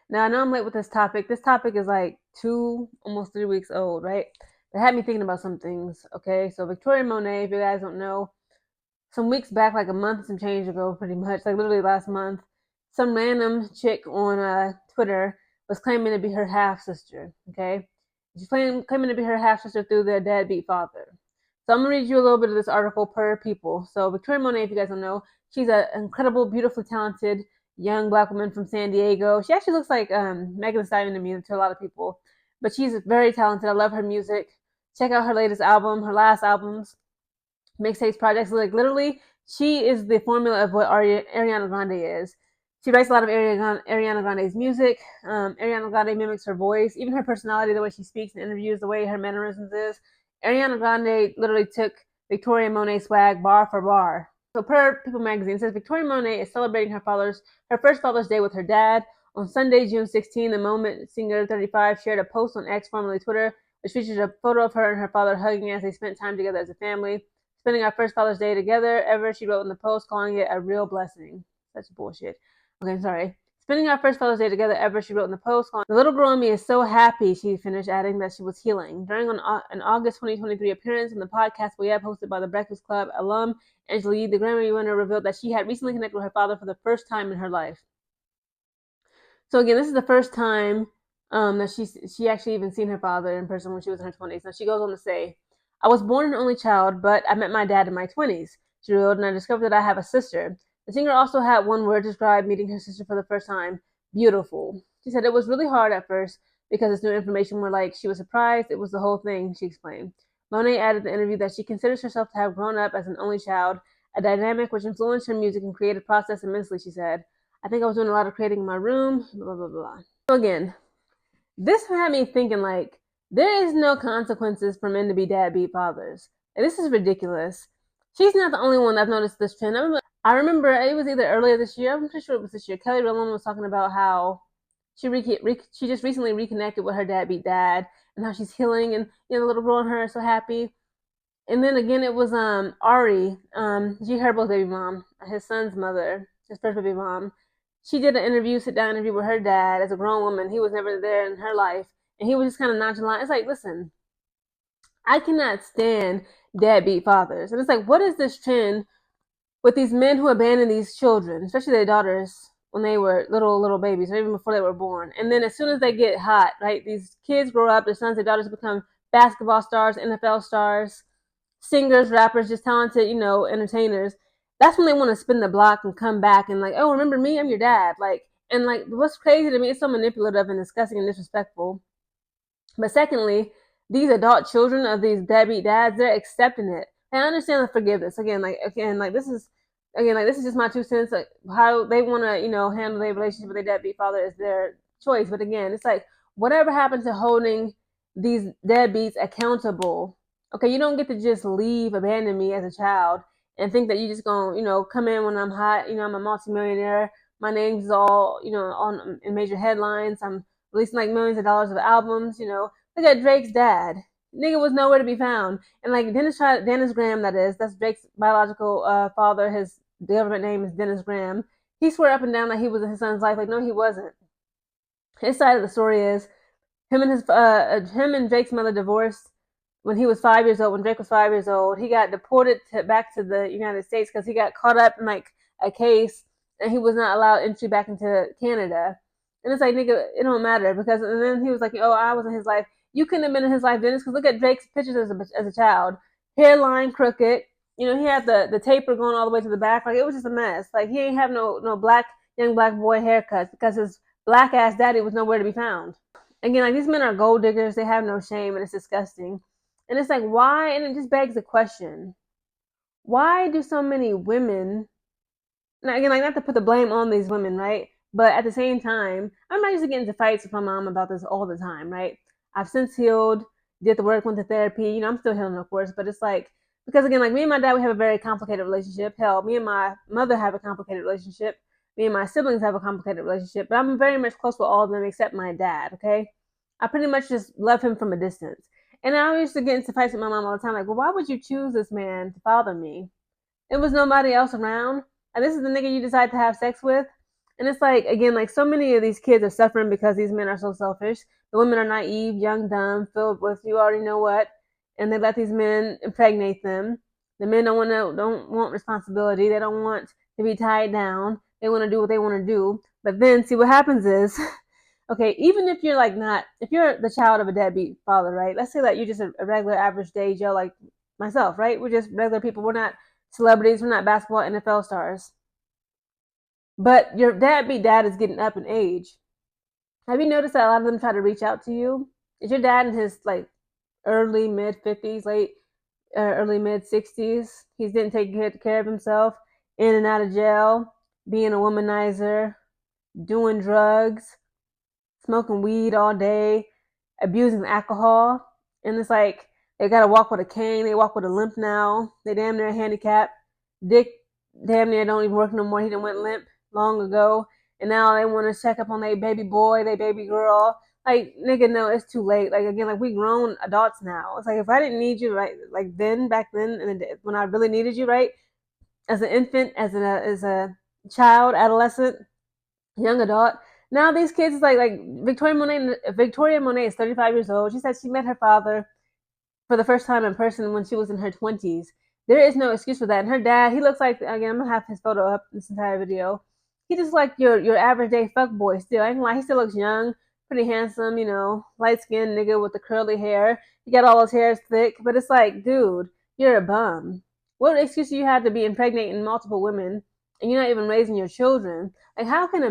Now, I know I'm late with this topic. This topic is like almost 3 weeks old, right? It had me thinking about some things, okay? So, Victoria Monet, if you guys don't know, some weeks back, like a month and some change ago, pretty much, like literally last month, some random chick on Twitter was claiming to be her half sister, okay? She's claiming to be her half sister through their deadbeat father. So I'm gonna read you a little bit of this article per people. So Victoria Monet, if you guys don't know, she's an incredible, beautifully talented young black woman from San Diego. She actually looks like Megan Thee Stallion to me, to a lot of people, but she's very talented. I love her music. Check out her latest album, her last albums, mixtapes, projects. Like literally, she is the formula of what Ariana Grande is. She writes a lot of Ariana Grande's music. Ariana Grande mimics her voice, even her personality, the way she speaks in interviews, the way her mannerisms is. Ariana Grande literally took Victoria Monet swag bar for bar. So per People magazine, it says Victoria Monet is celebrating her first Father's Day with her dad. On Sunday, June 16, the Moment singer 35 shared a post on X, formerly Twitter, which features a photo of her and her father hugging as they spent time together as a family. Spending our first Father's Day together ever, she wrote in the post, calling it a real blessing. Such bullshit. Okay, sorry. Spending our first Father's Day together ever, she wrote in the post, calling the little girl in me is so happy, she finished, adding that she was healing. During an August 2023 appearance in the podcast We Have hosted by the Breakfast Club alum Angela Yee, the Grammy winner, revealed that she had recently connected with her father for the first time in her life. So again, this is the first time that she actually even seen her father in person when she was in her 20s. Now she goes on to say, "I was born an only child, but I met my dad in my 20s. She wrote, and I discovered that I have a sister." The singer also had one word to describe meeting her sister for the first time: beautiful. She said it was really hard at first because it's new information. Where like she was surprised, it was the whole thing. She explained. Monet added in the interview that she considers herself to have grown up as an only child, a dynamic which influenced her music and creative process immensely. She said, "I think I was doing a lot of creating in my room, blah, blah, blah." So again, this had me thinking like, there is no consequences for men to be deadbeat fathers. And this is ridiculous. She's not the only one I've noticed this trend. I remember it was either earlier this year, I'm pretty sure it was this year, Kelly Rowland was talking about how she just recently reconnected with her deadbeat dad and how she's healing, and the little girl and her are so happy. And then again, it was Ari, G Herbo's baby mom, his son's mother, his first baby mom. She did an sit down interview with her dad as a grown woman. He was never there in her life, and he was just kind of nonchalant. It's like, listen, I cannot stand deadbeat fathers, and it's like, what is this trend with these men who abandon these children, especially their daughters, when they were little babies, or even before they were born? And then as soon as they get hot, right, these kids grow up, their sons, their daughters become basketball stars, NFL stars, singers, rappers, just talented, entertainers. That's when they want to spin the block and come back and like, oh, remember me? I'm your dad. Like, and like, what's crazy to me? It's so manipulative and disgusting and disrespectful. But secondly, these adult children of these deadbeat dads, they're accepting it. And I understand the forgiveness. This is just my 2 cents. Like how they want to, handle their relationship with their deadbeat father is their choice. But again, it's like whatever happened to holding these deadbeats accountable. Okay, you don't get to just leave, abandon me as a child, and think that you just gonna, come in when I'm hot. I'm a multimillionaire. My name's all, on in major headlines. I'm releasing like millions of dollars of albums. Look at Drake's dad. Nigga was nowhere to be found. And like Dennis Graham, that's Drake's biological father. His government name is Dennis Graham. He swore up and down that he was in his son's life. Like, no, he wasn't. His side of the story is him and Drake's mother divorced when he was 5 years old. When Drake was 5 years old, he got deported back to the United States because he got caught up in like a case and he was not allowed entry back into Canada. And it's like, nigga, it don't matter because. And then he was like, oh, I was in his life. You couldn't have been in his life, Dennis, because look at Drake's pictures as a child. Hairline crooked. He had the taper going all the way to the back. Like, it was just a mess. Like, he ain't have no young black boy haircuts because his black ass daddy was nowhere to be found. Again, like, these men are gold diggers. They have no shame, and it's disgusting. And it's like, why? And it just begs the question: why do so many women? Now, again, like, not to put the blame on these women, right? But at the same time, I'm not used to getting into fights with my mom about this all the time, right? I've since healed, did the work, went to therapy. I'm still healing, of course, but it's like, because again, like, me and my dad, we have a very complicated relationship. Hell, me and my mother have a complicated relationship. Me and my siblings have a complicated relationship, but I'm very much close with all of them except my dad, okay? I pretty much just love him from a distance. And I used to get into fights with my mom all the time, like, well, why would you choose this man to father me? There was nobody else around, and this is the nigga you decide to have sex with. And it's like, again, like so many of these kids are suffering because these men are so selfish. The women are naive, young, dumb, filled with you already know what, and they let these men impregnate them. The men don't want responsibility. They don't want to be tied down. They want to do what they want to do. But then see what happens is, okay, even if you're like not, if you're the child of a deadbeat father, right? Let's say that you're just a regular average day Joe like myself, right? We're just regular people. We're not celebrities. We're not basketball NFL stars. But your deadbeat dad is getting up in age. Have you noticed that a lot of them try to reach out to you? Is your dad in his like early mid 50s, late early mid 60s? He didn't take care of himself, in and out of jail, being a womanizer, doing drugs, smoking weed all day, abusing alcohol, and it's like they gotta walk with a cane, they walk with a limp now, they damn near handicapped. Dick damn near don't even work no more. He done went limp long ago, and now they want to check up on their baby boy, their baby girl. Like nigga, no, it's too late. Like again, like we grown adults now. It's like if I didn't need you right, like then back then, and when I really needed you right, as an infant, as a child, adolescent, young adult. Now these kids like Victoria Monet. Victoria Monet is 35 years old. She said she met her father for the first time in person when she was in her 20s. There is no excuse for that. And her dad, he looks like, again, I'm gonna have his photo up this entire video. He just like your average day fuck boy still. I ain't gonna lie, he still looks young, pretty handsome, light skinned nigga with the curly hair. He got all his hair thick, but it's like, dude, you're a bum. What excuse do you have to be impregnating multiple women and you're not even raising your children? Like, how can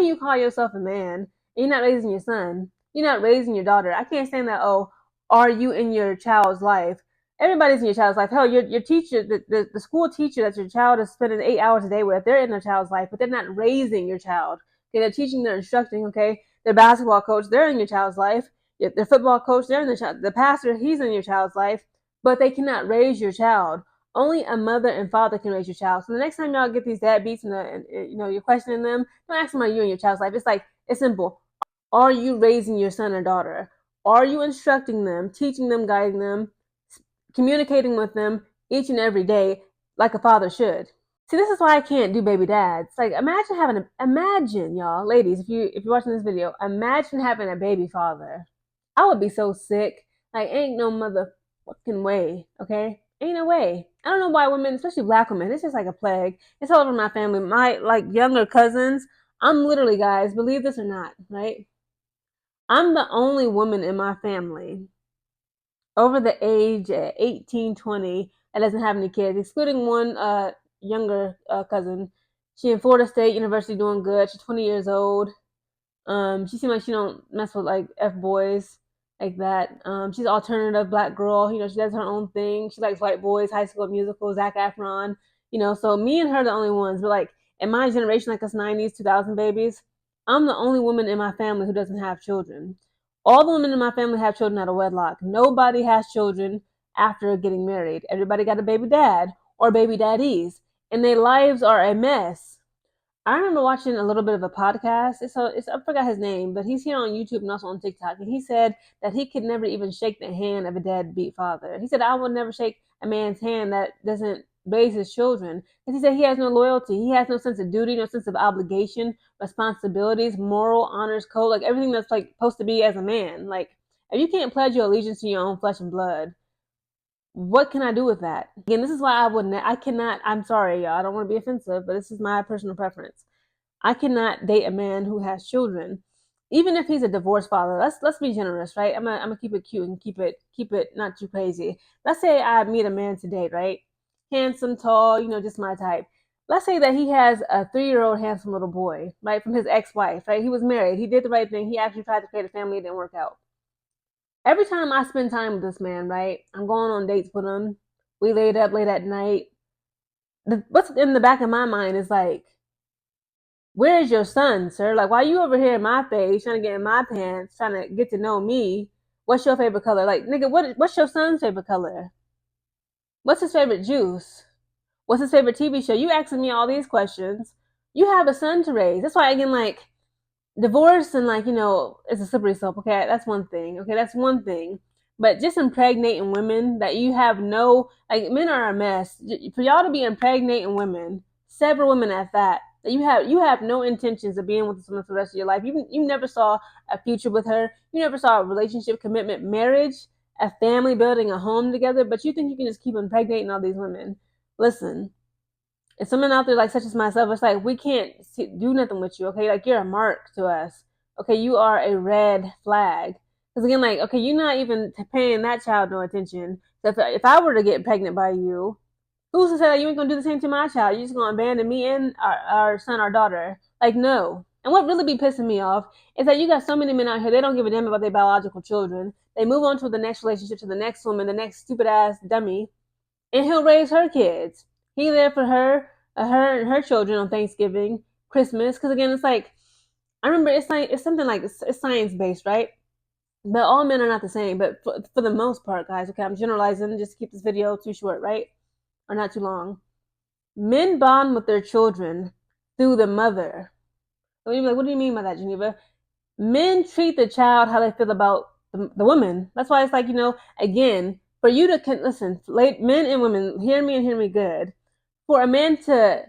you call yourself a man and you're not raising your son? You're not raising your daughter. I can't stand that, oh, are you in your child's life? Everybody's in your child's life. Hell, your teacher, the school teacher that your child is spending 8 hours a day with, they're in their child's life, but they're not raising your child. Okay, they're teaching, they're instructing. Okay, their basketball coach, they're in your child's life. Their football coach, they're in the child. The pastor, he's in your child's life, but they cannot raise your child. Only a mother and father can raise your child. So the next time y'all get these dad beats and you're questioning them, don't ask them, are you in your child's life? It's like, it's simple. Are you raising your son or daughter? Are you instructing them, teaching them, guiding them, communicating with them each and every day like a father should? See, this is why I can't do baby dads. Like, imagine y'all, ladies, if you're watching this video, imagine having a baby father. I would be so sick. Like, ain't no motherfucking way, okay? Ain't no way. I don't know why women, especially black women, it's just like a plague. It's all over my family. My like younger cousins, I'm literally, guys, believe this or not, right? I'm the only woman in my family over the age of 18, 20 that doesn't have any kids, excluding one younger cousin. She in Florida State University doing good. She's 20 years old. She seems like she don't mess with like F boys like that. She's an alternative black girl. She does her own thing. She likes white boys, High School Musical, Zac Efron. So me and her are the only ones. But like in my generation, like us 90s, 2000 babies, I'm the only woman in my family who doesn't have children. All the women in my family have children out of wedlock. Nobody has children after getting married. Everybody got a baby dad or baby daddies, and their lives are a mess. I remember watching a little bit of a podcast. I forgot his name, but he's here on YouTube and also on TikTok. And he said that he could never even shake the hand of a deadbeat father. He said, I would never shake a man's hand that doesn't raise his children. And he said he has no loyalty. He has no sense of duty, no sense of obligation, responsibilities, moral, honors code, like everything that's like supposed to be as a man. Like, if you can't pledge your allegiance to your own flesh and blood, what can I do with that? Again, this is why I cannot, I'm sorry, y'all, I don't want to be offensive, but this is my personal preference. I cannot date a man who has children, even if he's a divorced father. Let's be generous, right? I'm gonna keep it cute and keep it not too crazy. Let's say I meet a man today, right? Handsome, tall, just my type. Let's say that he has a 3-year-old handsome little boy, right, from his ex-wife, right? He was married. He did the right thing. He actually tried to create a family. It didn't work out. Every time I spend time with this man, right, I'm going on dates with him. We laid up late at night. What's in the back of my mind is like, where's your son, sir? Like, why you over here in my face, trying to get in my pants, trying to get to know me? What's your favorite color? Like, nigga, what's your son's favorite color? What's his favorite juice? What's his favorite TV show? You asking me all these questions. You have a son to raise. That's why, again, like, divorce and like it's a slippery slope. Okay, that's one thing. Okay, that's one thing. But just impregnating women that you have no, like, men are a mess. For y'all to be impregnating women, several women at that that you have no intentions of being with this woman for the rest of your life. You never saw a future with her. You never saw a relationship, commitment, marriage, a family, building a home together. But you think you can just keep impregnating all these women? Listen, if someone out there like such as myself, it's like we can't do nothing with you. Okay, like you're a mark to us. Okay, you are a red flag. Because again, like okay, you're not even paying that child no attention. So if I were to get pregnant by you, who's to say that you ain't gonna do the same to my child? You're just gonna abandon me and our son, our daughter? Like no. And what really be pissing me off is that you got so many men out here, they don't give a damn about their biological children. They move on to the next relationship, to the next woman, the next stupid ass dummy, and he'll raise her kids. He there for her and her children on Thanksgiving, Christmas. Because again, it's like I remember it's something like it's science based, right? But all men are not the same. But for the most part, guys, okay, I'm generalizing just to keep this video too short, right? Or not too long. Men bond with their children through the mother. So you're like, what do you mean by that, Geneva? Men treat the child how they feel about the woman. That's why it's like, again, for you to listen, men and women, hear me and hear me good. For a man to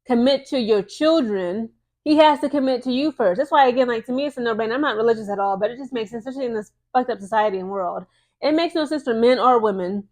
commit to your children, he has to commit to you first. That's why, again, like to me, it's a no-brainer. I'm not religious at all, but it just makes sense, especially in this fucked up society and world. It makes no sense for men or women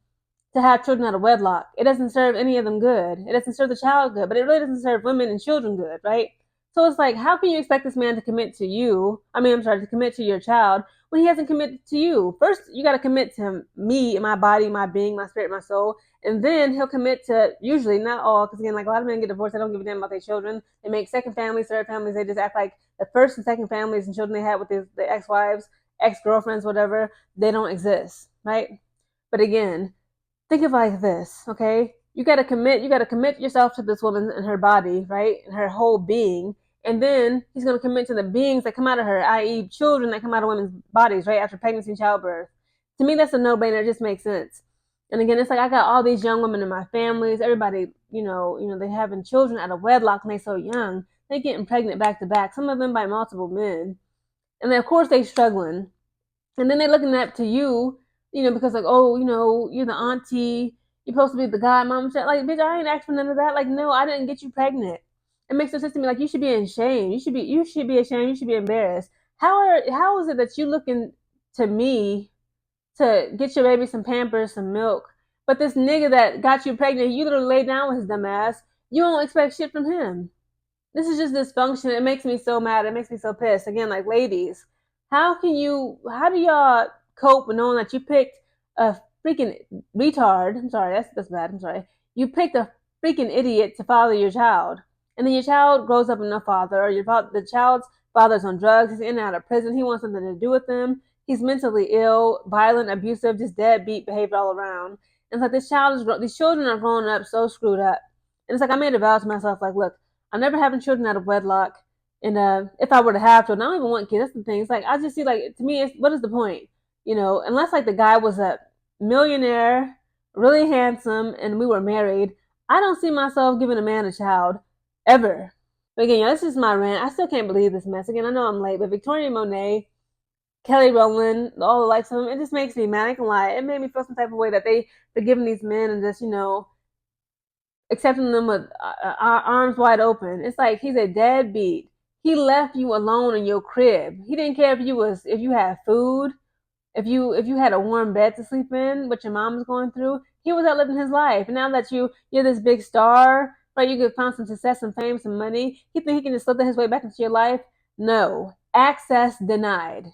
to have children out of wedlock. It doesn't serve any of them good. It doesn't serve the child good, but it really doesn't serve women and children good, right? So it's like, how can you expect this man to commit to you? To commit to your child when he hasn't committed to you? First, you got to commit to me, my body, my being, my spirit, my soul, and then he'll commit to, usually, not all, because again, like a lot of men get divorced, they don't give a damn about their children. They make second families, third families. They just act like the first and second families and children they had with their ex-wives, ex-girlfriends, whatever, they don't exist, right? But again, think of it like this, okay? You gotta commit yourself to this woman and her body, right? And her whole being. And then he's gonna commit to the beings that come out of her, i.e., children that come out of women's bodies, right? After pregnancy and childbirth. To me, that's a no-brainer. It just makes sense. And again, it's like I got all these young women in my families. Everybody, they having children out of wedlock and they so young. They getting pregnant back to back. Some of them by multiple men, and then of course they struggling. And then they're looking up to you, because like, oh, you're the auntie, you're supposed to be the godmom. Like, bitch, I ain't asked for none of that. Like, no, I didn't get you pregnant. It makes no sense to me. Like, you should be ashamed. You should be ashamed. You should be embarrassed. How is it that you looking to me to get your baby some Pampers, some milk, but this nigga that got you pregnant, you literally laid down with his dumb ass. You don't expect shit from him. This is just dysfunction. It makes me so mad. It makes me so pissed. Again, like ladies, how do y'all cope with knowing that you picked a freaking retard? I'm sorry, that's bad. I'm sorry. You picked a freaking idiot to father your child, and then your child grows up with no father, or the child's father's on drugs. He's in and out of prison. He wants something to do with them. He's mentally ill, violent, abusive, just deadbeat behavior all around. And it's like these children are growing up so screwed up. And it's like I made a vow to myself, like, look, I'm never having children out of wedlock. And if I were to have children, I don't even want kids. That's the thing. It's like I just see like to me, what is the point? Unless like the guy was a millionaire, really handsome, and we were married, I don't see myself giving a man a child ever. But again, yeah, this is my rant. I still can't believe this mess. Again, I know I'm late, but Victoria Monet, Kelly Rowland, all the likes of them, it just makes me mad. I can lie. It made me feel some type of way that they forgiving these men and just accepting them with arms wide open. It's like he's a deadbeat. He left you alone in your crib. He didn't care if you had food, if you had a warm bed to sleep in, what your mom was going through. He was out living his life. And now that you're this big star, right? You could find some success, some fame, some money. He think he can just slip his way back into your life? No. Access denied.